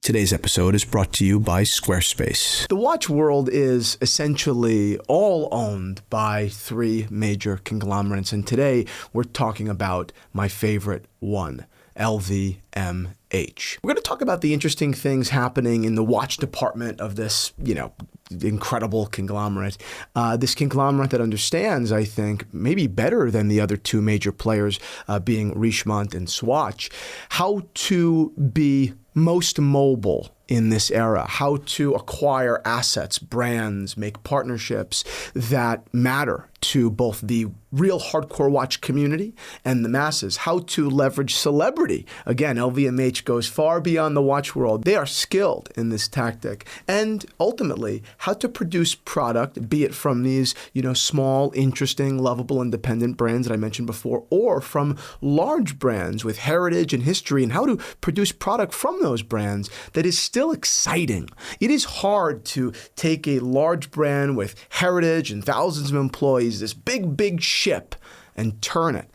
Today's episode is brought to you by Squarespace. The watch world is essentially all owned by three major conglomerates, and today we're talking about my favorite one, LVMH. We're going to talk about the interesting things happening in the watch department of this, incredible conglomerate. This conglomerate that understands, I think, maybe better than the other two major players, being Richemont and Swatch, how to be most mobile in this era, how to acquire assets, brands, make partnerships that matter to both the real hardcore watch community and the masses, how to leverage celebrity. Again, LVMH goes far beyond the watch world. They are skilled in this tactic. And ultimately, how to produce product, be it from these, small, interesting, lovable, independent brands that I mentioned before, or from large brands with heritage and history, and how to produce product from those brands that is still exciting. It is hard to take a large brand with heritage and thousands of employees, this big ship, and turn it.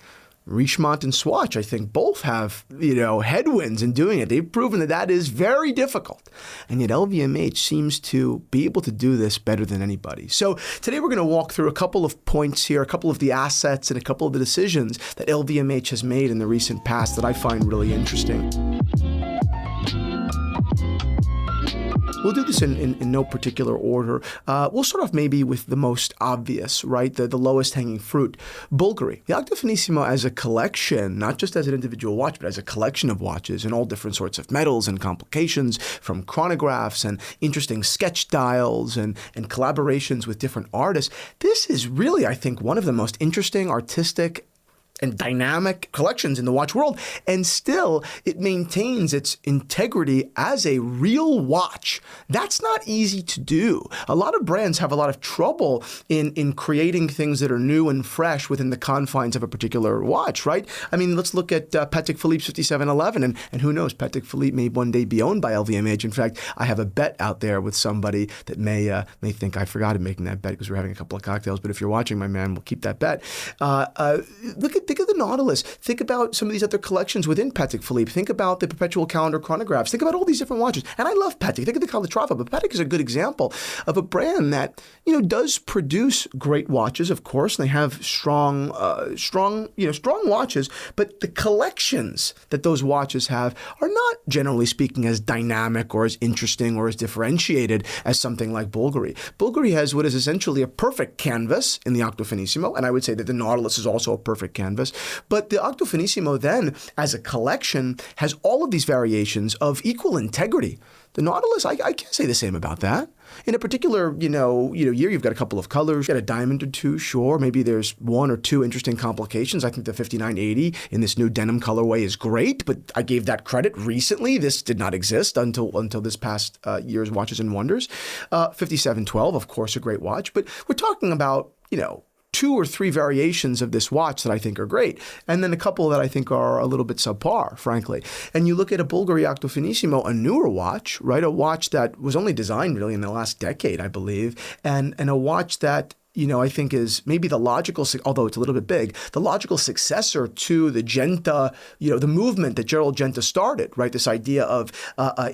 Richemont and Swatch, I think, both have, headwinds in doing it. They've proven that is very difficult. And yet LVMH seems to be able to do this better than anybody. So today we're going to walk through a couple of points here, a couple of the assets and a couple of the decisions that LVMH has made in the recent past that I find really interesting. We'll do this in no particular order. We'll start off maybe with the most obvious, right? The lowest hanging fruit, Bulgari. The Octo Finissimo as a collection, not just as an individual watch, but as a collection of watches in all different sorts of metals and complications, from chronographs and interesting sketch dials and collaborations with different artists. This is really, I think, one of the most interesting, artistic, and dynamic collections in the watch world, and still it maintains its integrity as a real watch. That's not easy to do. A lot of brands have a lot of trouble in creating things that are new and fresh within the confines of a particular watch, right? I mean, let's look at Patek Philippe's 5711, and who knows, Patek Philippe may one day be owned by LVMH. In fact, I have a bet out there with somebody that may think I forgot making that bet because we're having a couple of cocktails, but if you're watching, my man, we'll keep that bet. Think of the Nautilus. Think about some of these other collections within Patek Philippe. Think about the perpetual calendar chronographs. Think about all these different watches. And I love Patek. Think of the Calatrava, but Patek is a good example of a brand that, does produce great watches, of course, and they have strong watches, but the collections that those watches have are not, generally speaking, as dynamic or as interesting or as differentiated as something like Bulgari. Bulgari has what is essentially a perfect canvas in the Octo Finissimo, and I would say that the Nautilus is also a perfect canvas. But the Octo Finissimo then, as a collection, has all of these variations of equal integrity. The Nautilus, I can't say the same about that. In a particular, year, you've got a couple of colors, you've got a diamond or two, sure. Maybe there's one or two interesting complications. I think the 5980 in this new denim colorway is great, but I gave that credit recently. This did not exist until this past year's Watches and Wonders. 5712, of course, a great watch, but we're talking about, two or three variations of this watch that I think are great, and then a couple that I think are a little bit subpar, frankly. And you look at a Bulgari Octo Finissimo, a newer watch, right? A watch that was only designed really in the last decade, I believe, and a watch that I think is maybe the logical, although it's a little bit big, the logical successor to the Genta, the movement that Gerald Genta started, right? This idea of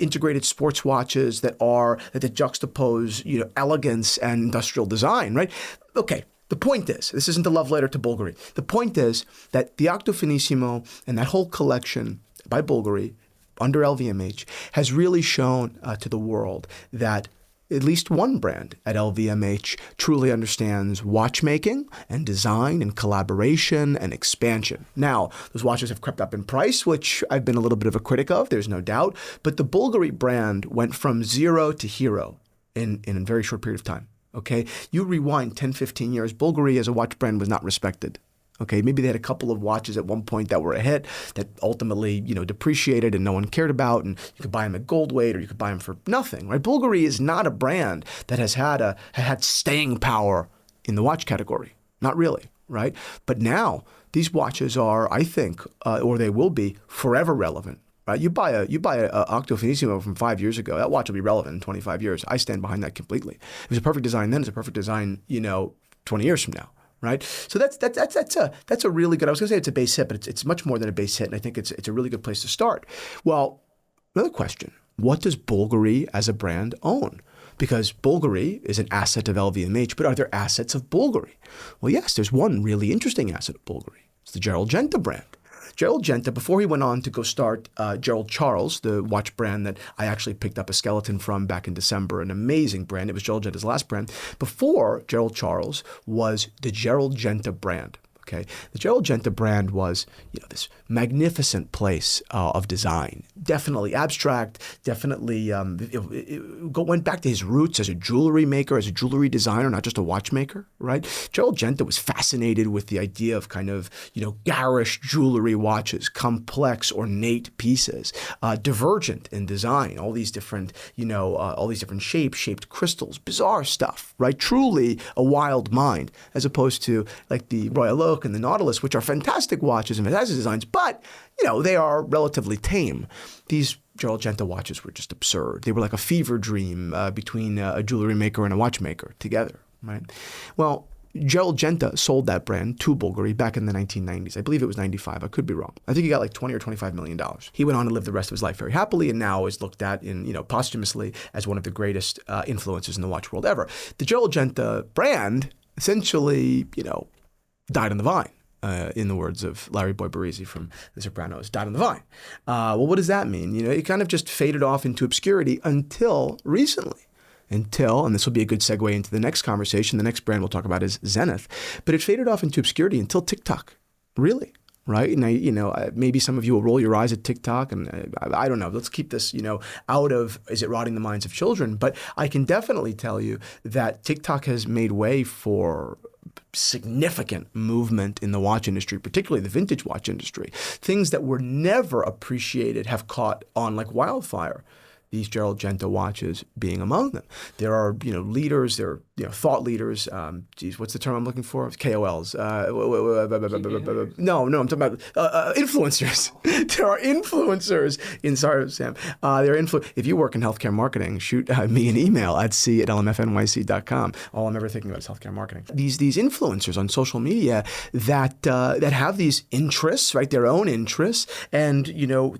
integrated sports watches that juxtapose, elegance and industrial design, right? Okay. The point is, this isn't a love letter to Bulgari. The point is that the Octo Finissimo and that whole collection by Bulgari under LVMH has really shown to the world that at least one brand at LVMH truly understands watchmaking and design and collaboration and expansion. Now, those watches have crept up in price, which I've been a little bit of a critic of, there's no doubt, but the Bulgari brand went from zero to hero in a very short period of time. Okay, you rewind 10, 15 years, Bulgari as a watch brand was not respected. Okay, maybe they had a couple of watches at one point that were a hit that ultimately, depreciated and no one cared about, and you could buy them at gold weight or you could buy them for nothing, right? Bulgari is not a brand that has had staying power in the watch category. Not really, right? But now these watches are, I think, or they will be forever relevant. Right? You buy a Octo Finissimo from 5 years ago, that watch will be relevant in 25 years. I stand behind that completely. It was a perfect design then, it's a perfect design, 20 years from now. Right, so that's a really good. I was going to say it's a base hit, but it's much more than a base hit, and I think it's a really good place to start. Well, another question: What does Bulgari as a brand own? Because Bulgari is an asset of LVMH, but are there assets of Bulgari? Well, yes, there's one really interesting asset of Bulgari. It's the Gerald Genta brand. Gerald Genta, before he went on to go start Gerald Charles, the watch brand that I actually picked up a skeleton from back in December, an amazing brand. It was Gerald Genta's last brand. Before Gerald Charles was the Gerald Genta brand. Okay, the Gerald Genta brand was, this magnificent place of design. Definitely abstract. Definitely went back to his roots as a jewelry maker, as a jewelry designer, not just a watchmaker. Right? Gerald Genta was fascinated with the idea of kind of garish jewelry watches, complex, ornate pieces, divergent in design. All these different shapes, shaped crystals, bizarre stuff. Right? Truly a wild mind, as opposed to like the Royal Oak and the Nautilus, which are fantastic watches and fantastic designs, but, they are relatively tame. These Gerald Genta watches were just absurd. They were like a fever dream between a jewelry maker and a watchmaker together, right? Well, Gerald Genta sold that brand to Bulgari back in the 1990s. I believe it was 95. I could be wrong. I think he got like $20 or $25 million. He went on to live the rest of his life very happily and now is looked at posthumously as one of the greatest influences in the watch world ever. The Gerald Genta brand essentially, died on the vine. In the words of Larry Boy Barisi from The Sopranos, died on the vine. Well, what does that mean? It kind of just faded off into obscurity until recently. And this will be a good segue into the next conversation. The next brand we'll talk about is Zenith. But it faded off into obscurity until TikTok. Really? Right? And maybe some of you will roll your eyes at TikTok, and I don't know. Let's keep this, out of, is it rotting the minds of children? But I can definitely tell you that TikTok has made way for significant movement in the watch industry, particularly the vintage watch industry. Things that were never appreciated have caught on like wildfire. These Gerald Genta watches being among them. There are, leaders, there are, thought leaders. What's the term I'm looking for? KOLs. No, I'm talking about influencers. There are influencers sorry, Sam. If you work in healthcare marketing, shoot me an email at c@lmfnyc.com. All I'm ever thinking about is healthcare marketing. These influencers on social media that have these interests, right? Their own interests, and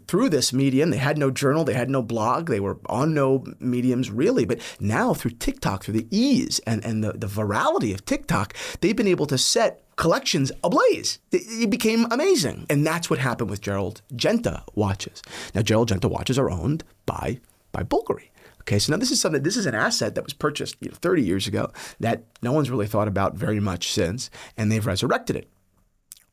through this medium, they had no journal, they had no blog. They were on no mediums really, but now through TikTok, through the ease and the virality of TikTok, they've been able to set collections ablaze. It became amazing. And that's what happened with Gerald Genta watches. Now, Gerald Genta watches are owned by Bulgari. Okay, so now this is an asset that was purchased 30 years ago that no one's really thought about very much since, and they've resurrected it.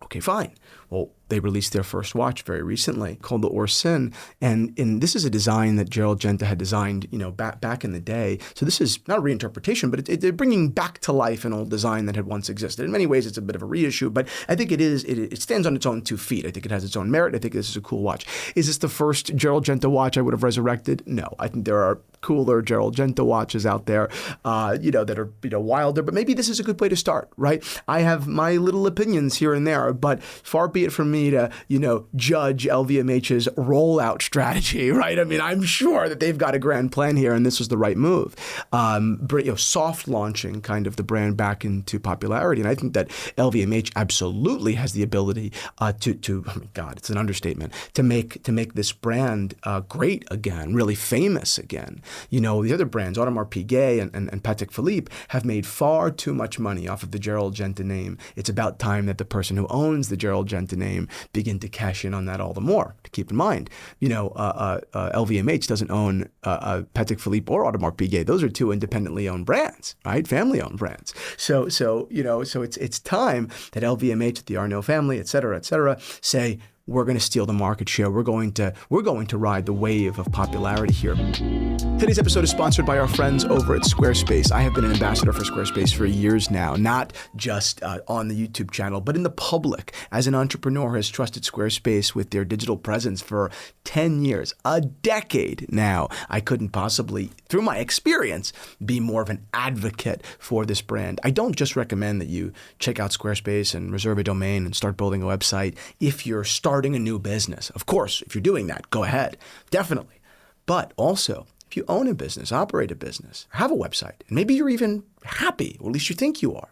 Okay, fine. Well, they released their first watch very recently called the Orson, and this is a design that Gerald Genta had designed, back in the day. So this is not a reinterpretation, but they're bringing back to life an old design that had once existed. In many ways, it's a bit of a reissue, but I think it stands on its own 2 feet. I think it has its own merit. I think this is a cool watch. Is this the first Gerald Genta watch I would have resurrected? No. I think there are cooler Gerald Genta watches out there, that are, wilder, but maybe this is a good way to start, right? I have my little opinions here and there, but far be it from me to, judge LVMH's rollout strategy, right? I mean, I'm sure that they've got a grand plan here, and this was the right move. Soft launching kind of the brand back into popularity, and I think that LVMH absolutely has the ability to oh my God, it's an understatement, to make this brand great again, really famous again. The other brands, Audemars Piguet and Patek Philippe, have made far too much money off of the Gerald Genta name. It's about time that the person who owns the Gerald Genta name begin to cash in on that all the more. To keep in mind, LVMH doesn't own Patek Philippe or Audemars Piguet. Those are 2 independently owned brands, right? Family-owned brands. So it's time that LVMH, the Arnault family, et cetera, say, we're going to steal the market share. We're going to ride the wave of popularity here. Today's episode is sponsored by our friends over at Squarespace. I have been an ambassador for Squarespace for years now, not just on the YouTube channel, but in the public. As an entrepreneur who has trusted Squarespace with their digital presence for 10 years, a decade now, I couldn't possibly, through my experience, be more of an advocate for this brand. I don't just recommend that you check out Squarespace and reserve a domain and start building a website if you're starting a new business. Of course, if you're doing that, go ahead, definitely. But also, if you own a business, operate a business, have a website, and maybe you're even happy, or at least you think you are,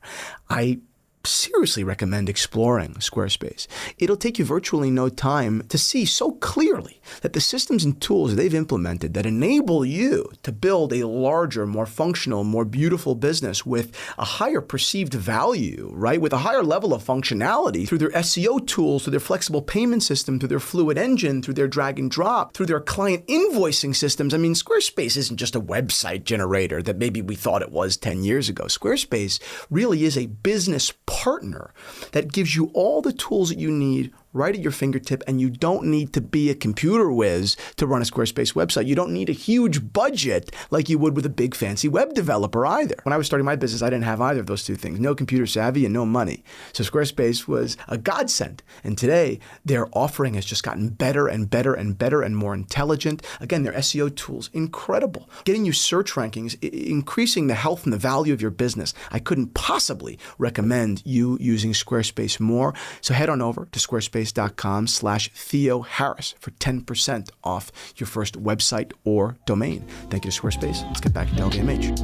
I seriously recommend exploring Squarespace. It'll take you virtually no time to see so clearly that the systems and tools they've implemented that enable you to build a larger, more functional, more beautiful business with a higher perceived value, right? With a higher level of functionality through their SEO tools, through their flexible payment system, through their fluid engine, through their drag and drop, through their client invoicing systems. I mean, Squarespace isn't just a website generator that maybe we thought it was 10 years ago. Squarespace really is a business partner that gives you all the tools that you need right at your fingertip, and you don't need to be a computer whiz to run a Squarespace website. You don't need a huge budget like you would with a big fancy web developer either. When I was starting my business, I didn't have either of those two things. No computer savvy and no money. So Squarespace was a godsend. And today, their offering has just gotten better and better and better and more intelligent. Again, their SEO tools, incredible. Getting you search rankings, increasing the health and the value of your business. I couldn't possibly recommend you using Squarespace more. So head on over to squarespace.com/Theo Harris for 10% off your first website or domain. Thank you to Squarespace. Let's get back to LVMH.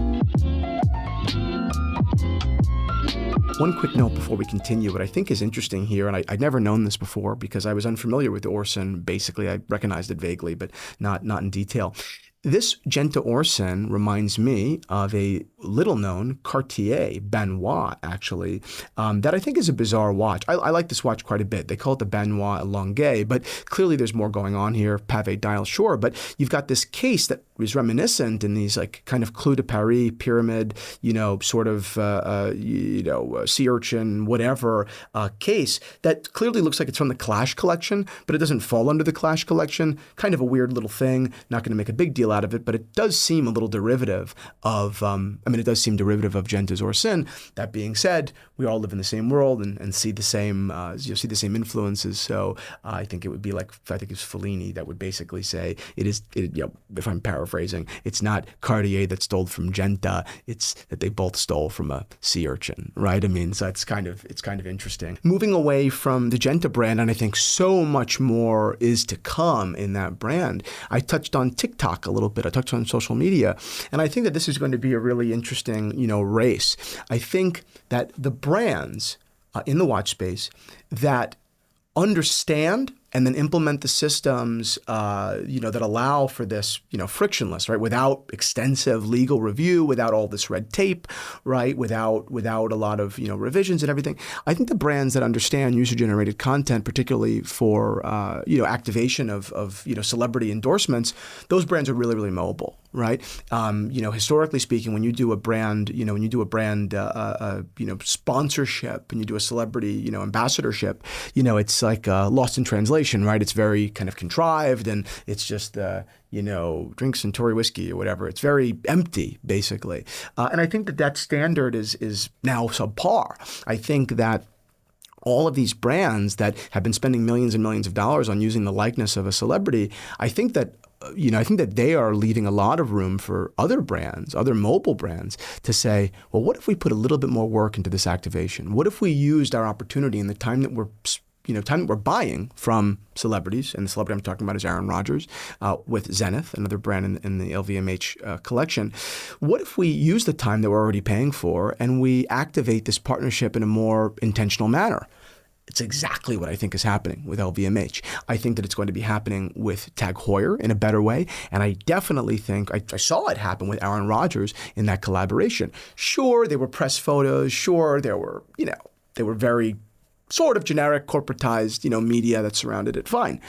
One quick note before we continue, what I think is interesting here, and I'd never known this before because I was unfamiliar with Orson. Basically, I recognized it vaguely, but not in detail. This Genta Orson reminds me of a little-known Cartier Benoit, actually, that I think is a bizarre watch. I like this watch quite a bit. They call it the Benoit Longuet, but clearly there's more going on here. Pavé dial, sure, but you've got this case that is reminiscent in these like kind of Clou de Paris pyramid, sort of, sea urchin, whatever case that clearly looks like it's from the Clash collection, but it doesn't fall under the Clash collection. Kind of a weird little thing. Not going to make a big deal out of it, but it does seem a little derivative of, it does seem derivative of Genta's Orson. That being said, we all live in the same world and see the same, see the same influences. So I think it would be like, I think it's Fellini that would basically say if I'm paraphrasing, it's not Cartier that stole from Genta, it's that they both stole from a sea urchin, right? So it's kind of interesting. Moving away from the Genta brand, and I think so much more is to come in that brand. I touched on TikTok a little bit. I touched on social media, and I think that this is going to be a really interesting, race. I think that the brands in the watch space that understand and then implement the systems, that allow for this, frictionless, right? Without extensive legal review, without all this red tape, right? Without a lot of, revisions and everything. I think the brands that understand user-generated content, particularly for, activation of celebrity endorsements, those brands are really, really mobile, right? Historically speaking, when you do a brand, sponsorship and you do a celebrity, ambassadorship, it's like lost in translation. Right? It's very kind of contrived and it's just, drinks and Tory whiskey or whatever. It's very empty, basically. And I think that standard is now subpar. I think that all of these brands that have been spending millions and millions of dollars on using the likeness of a celebrity, I think that they are leaving a lot of room for other brands, other mobile brands, to say, well, what if we put a little bit more work into this activation? What if we used our opportunity in the time that we're buying from celebrities, and the celebrity I'm talking about is Aaron Rodgers with Zenith, another brand in the LVMH collection. What if we use the time that we're already paying for and we activate this partnership in a more intentional manner? It's exactly what I think is happening with LVMH. I think that it's going to be happening with Tag Heuer in a better way, and I definitely think I saw it happen with Aaron Rodgers in that collaboration. Sure, there were press photos. Sure, there were, they were very sort of generic corporatized, media that surrounded it. Fine.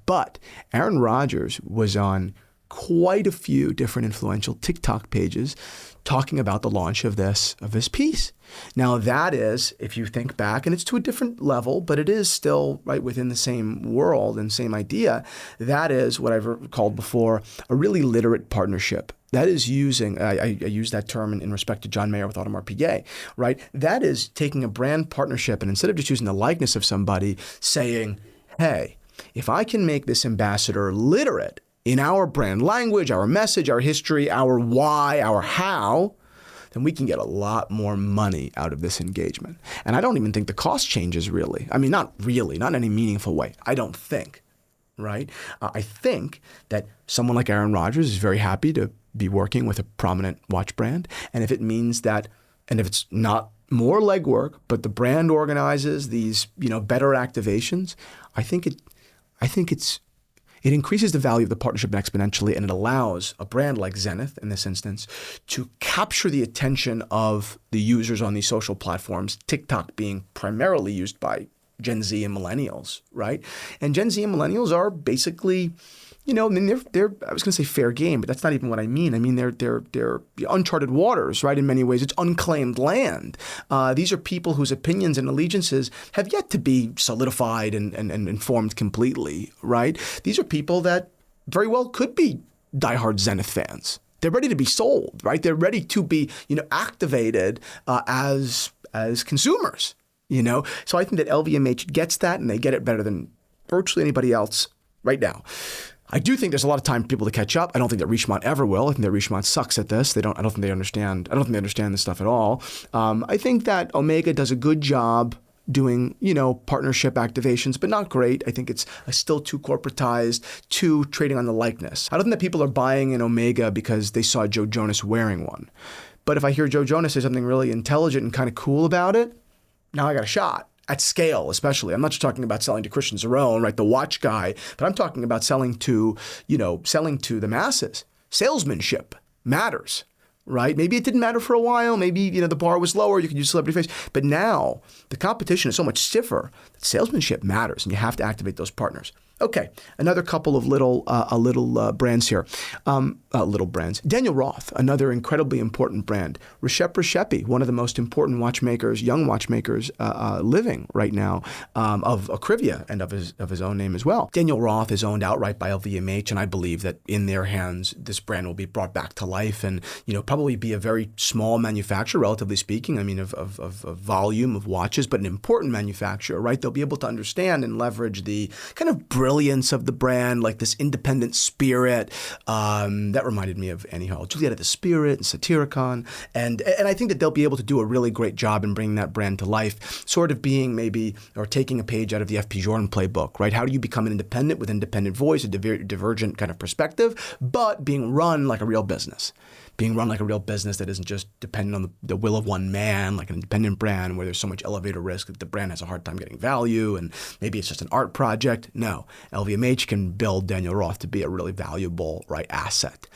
But Aaron Rodgers was on quite a few different influential TikTok pages talking about the launch of this piece. Now that is, if you think back, and it's to a different level, but it is still right within the same world and same idea, that is what I've called before a really literate partnership. That is using, I use that term in respect to John Mayer with Audemars Piguet, right? That is taking a brand partnership and instead of just using the likeness of somebody, saying, hey, if I can make this ambassador literate in our brand language, our message, our history, our why, our how, then we can get a lot more money out of this engagement. And I don't even think the cost changes really. Not really, not in any meaningful way. I don't think, right? I think that someone like Aaron Rodgers is very happy to be working with a prominent watch brand. And if it means that, and if it's not more legwork, but the brand organizes these, better activations. I think it increases the value of the partnership exponentially, and it allows a brand like Zenith, in this instance, to capture the attention of the users on these social platforms, TikTok being primarily used by Gen Z and millennials, right? And Gen Z and millennials are basically, they're I was going to say fair game, but that's not even what I mean. I mean, they're uncharted waters, right? In many ways, it's unclaimed land. These are people whose opinions and allegiances have yet to be solidified and informed completely, right? These are people that very well could be diehard Zenith fans. They're ready to be sold, right? They're ready to be, activated as consumers, So I think that LVMH gets that, and they get it better than virtually anybody else right now. I do think there's a lot of time for people to catch up. I don't think that Richemont ever will. I think that Richemont sucks at this. I don't think they understand. I don't think they understand this stuff at all. I think that Omega does a good job doing, partnership activations, but not great. I think it's still too corporatized, too trading on the likeness. I don't think that people are buying an Omega because they saw Joe Jonas wearing one. But if I hear Joe Jonas say something really intelligent and kind of cool about it, now I got a shot. At scale, especially. I'm not just talking about selling to Christian Zerone, right, the watch guy, but I'm talking about selling to the masses. Salesmanship matters, right? Maybe it didn't matter for a while. Maybe, the bar was lower. You could use celebrity face. But now the competition is so much stiffer that salesmanship matters, and you have to activate those partners. Okay, another couple of little brands here. Little brands. Daniel Roth, another incredibly important brand. Recep, one of the most important watchmakers, young watchmakers living right now, of Akrivia and of his own name as well. Daniel Roth is owned outright by LVMH, and I believe that in their hands, this brand will be brought back to life and, probably be a very small manufacturer, relatively speaking. I mean, of volume of watches, but an important manufacturer, right? They'll be able to understand and leverage the kind of brilliance of the brand, like this independent spirit. That reminded me of Annie Hall, Juliet the Spirit and Satyricon. And I think that they'll be able to do a really great job in bringing that brand to life, sort of being maybe, or taking a page out of the FP Jordan playbook, right? How do you become an independent with independent voice, a divergent kind of perspective, but being run like a real business? Being run like a real business that isn't just dependent on the will of one man, like an independent brand where there's so much elevator risk that the brand has a hard time getting value and maybe it's just an art project. No, LVMH can build Daniel Roth to be a really valuable, right, asset.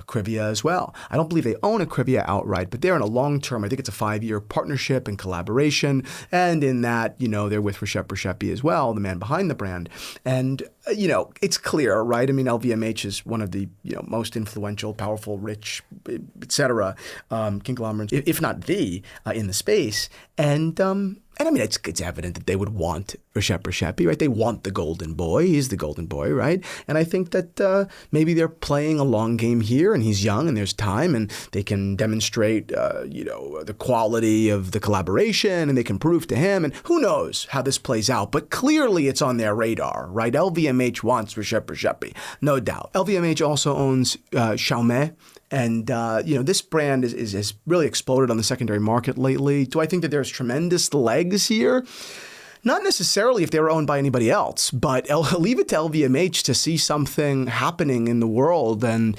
Akrivia as well. I don't believe they own Akrivia outright, but they're in a long-term, I think it's a 5-year partnership and collaboration. And in that, they're with Recep as well, the man behind the brand. And, it's clear, right? I mean, LVMH is one of the, most influential, powerful, rich, et cetera, conglomerates, if not the, in the space. And I mean, it's evident that they would want Recep, right? They want the golden boy. He's the golden boy, right? And I think that maybe they're playing a long game here, and he's young, and there's time, and they can demonstrate, the quality of the collaboration, and they can prove to him, and who knows how this plays out. But clearly it's on their radar, right? LVMH wants Recep, no doubt. LVMH also owns Xiaomi. And, this brand is really exploded on the secondary market lately. Do I think that there's tremendous legs here? Not necessarily if they were owned by anybody else, but leave it to LVMH to see something happening in the world and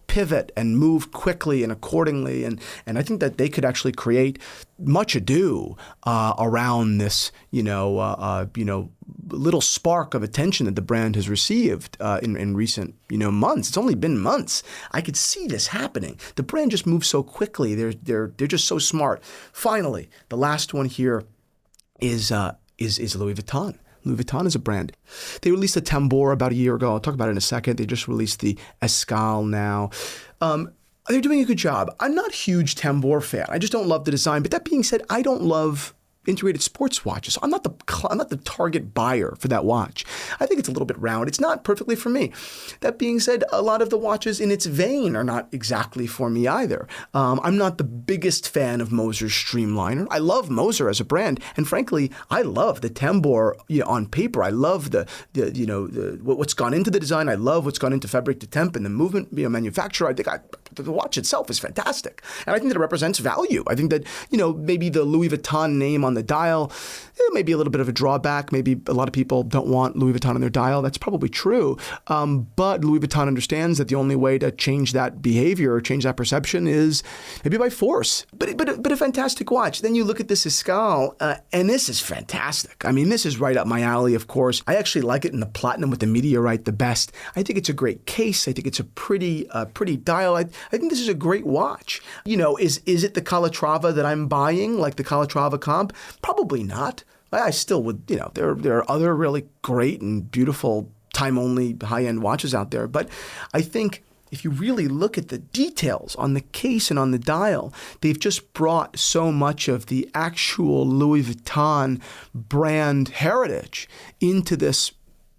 pivot and move quickly and accordingly. And I think that they could actually create much ado around this, little spark of attention that the brand has received in recent, months. It's only been months. I could see this happening. The brand just moves so quickly. They're just so smart. Finally, the last one here is Louis Vuitton. Louis Vuitton is a brand. They released a Tambour about a year ago. I'll talk about it in a second. They just released the Escale now. They're doing a good job. I'm not a huge Tambour fan. I just don't love the design. But that being said, I don't love integrated sports watches. I'm not the target buyer for that watch. I think it's a little bit round. It's not perfectly for me. That being said, a lot of the watches in its vein are not exactly for me either. I'm not the biggest fan of Moser's Streamliner. I love Moser as a brand, and frankly, I love the Tambour on paper. I love the what's gone into the design. I love what's gone into fabric to temp and the movement manufacturer. I think the watch itself is fantastic, and I think that it represents value. I think that maybe the Louis Vuitton name on on the dial, it may be a little bit of a drawback. Maybe a lot of people don't want Louis Vuitton on their dial. That's probably true. But Louis Vuitton understands that the only way to change that behavior or change that perception is maybe by force. But a fantastic watch. Then you look at this Escale, and this is fantastic. I mean, this is right up my alley, of course. I actually like it in the platinum with the meteorite the best. I think it's a great case. I think it's a pretty dial. I think this is a great watch. Is it the Calatrava that I'm buying, like the Calatrava comp? Probably not. I still would, there are other really great and beautiful time-only high-end watches out there. But I think if you really look at the details on the case and on the dial, they've just brought so much of the actual Louis Vuitton brand heritage into this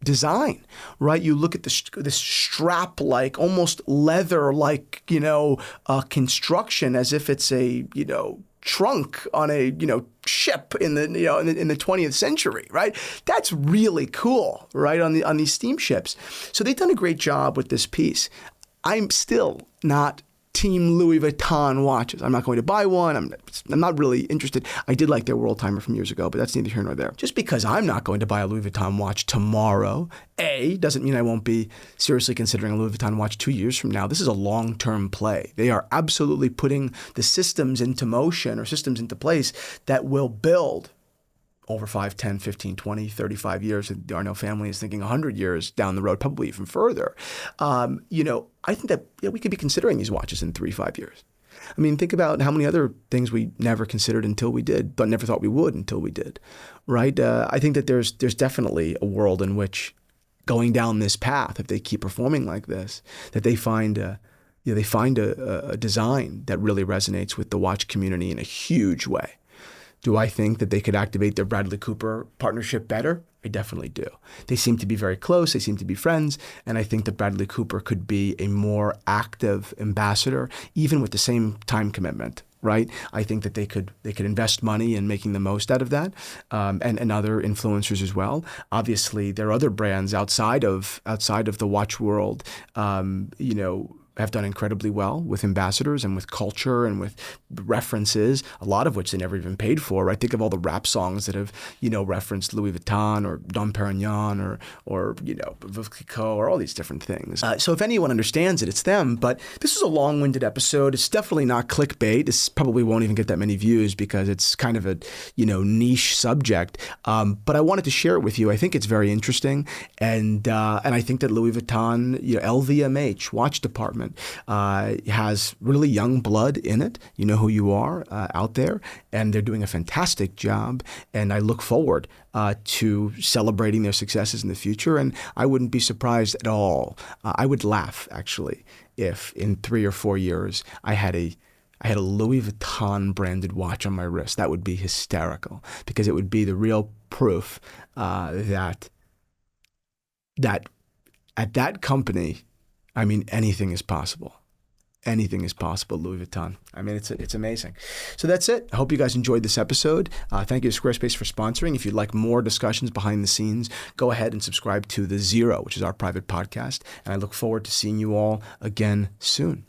design, right? You look at this strap-like, almost leather-like, construction, as if it's a, trunk on a, ship in the, in the 20th century, right? That's really cool, right? On these steamships. So they've done a great job with this piece. I'm still not Team Louis Vuitton watches. I'm not going to buy one. I'm not really interested. I did like their World Timer from years ago, but that's neither here nor there. Just because I'm not going to buy a Louis Vuitton watch tomorrow, doesn't mean I won't be seriously considering a Louis Vuitton watch 2 years from now. This is a long-term play. They are absolutely putting the systems into motion or systems into place that will build over 5, 10, 15, 20, 35 years. The Arnault family is thinking 100 years down the road, probably even further. I think that we could be considering these watches in 3-5 years. I mean, think about how many other things we never considered until we did, but never thought we would until we did, right? I think that there's definitely a world in which going down this path, if they keep performing like this, that they find a design that really resonates with the watch community in a huge way. Do I think that they could activate their Bradley Cooper partnership better? I definitely do. They seem to be very close. They seem to be friends. And I think that Bradley Cooper could be a more active ambassador, even with the same time commitment, right? I think that they could invest money in making the most out of that, and other influencers as well. Obviously, there are other brands outside of the watch world, have done incredibly well with ambassadors and with culture and with references, a lot of which they never even paid for, right? Think of all the rap songs that have, referenced Louis Vuitton or Dom Perignon or Veuve Clicquot or all these different things. So if anyone understands it, it's them. But this is a long-winded episode. It's definitely not clickbait. This probably won't even get that many views because it's kind of a, niche subject. But I wanted to share it with you. I think it's very interesting. And I think that Louis Vuitton, LVMH, watch department, has really young blood in it. You know who you are out there, and they're doing a fantastic job. And I look forward to celebrating their successes in the future. And I wouldn't be surprised at all. I would laugh, actually, if in 3 or 4 years I had a Louis Vuitton branded watch on my wrist. That would be hysterical because it would be the real proof that at that company, I mean, anything is possible. Anything is possible, Louis Vuitton. I mean, it's amazing. So that's it. I hope you guys enjoyed this episode. Thank you to Squarespace for sponsoring. If you'd like more discussions behind the scenes, go ahead and subscribe to The Zero, which is our private podcast. And I look forward to seeing you all again soon.